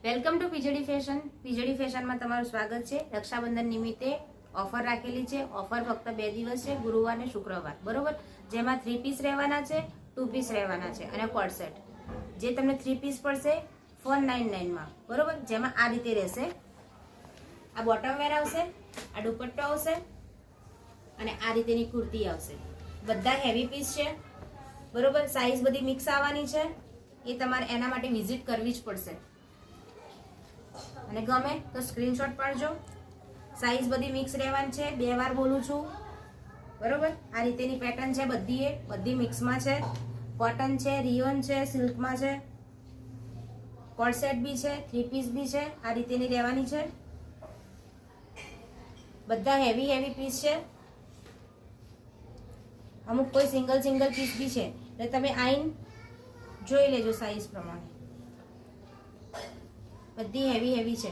Welcome to PJD fashion. PJD ફેશનમાં તમારું સ્વાગત છે. રક્ષાબંધન નિમિત્તે ઓફર રાખેલી છે. ઓફર ફક્ત 2 દિવસ છે, ગુરુવાર ને શુક્રવાર, બરોબર. જેમાં 3 પીસ રહેવાના છે, 2 પીસ રહેવાના છે અને કોટ સેટ. જે તમને 3 પીસ પડશે 499 માં, બરોબર. જેમાં આ રીતે રહેશે, આ બોટમ વેર આવશે, આ દુપટ્ટો આવશે અને આ રીતેની કુર્તી આવશે. બધા હેવી પીસ છે, બરોબર. સાઈઝ બધી મિક્સ આવવાની છે, એ તમારે એના માટે વિઝિટ કરવી જ પડશે. અને ગમે તો સ્ક્રીનશોટ પાડજો. સાઈઝ બધી મિક્સ રહેવાની છે, 2 વાર બોલું છું, બરોબર. આ રીતેની પેટર્ન છે, બધી મિક્સમાં છે. કોટન છે, રિયોન છે, સિલ્કમાં છે, કોટ સેટ બી છે, 3 પીસ બી છે. આ રીતેની રહેવાની છે. બધા હેવી પીસ છે. અમુક કોઈ સિંગલ પીસ બી છે, એટલે તમે આઈન જોઈ લેજો સાઈઝ પ્રમાણે. બધી હેવી છે.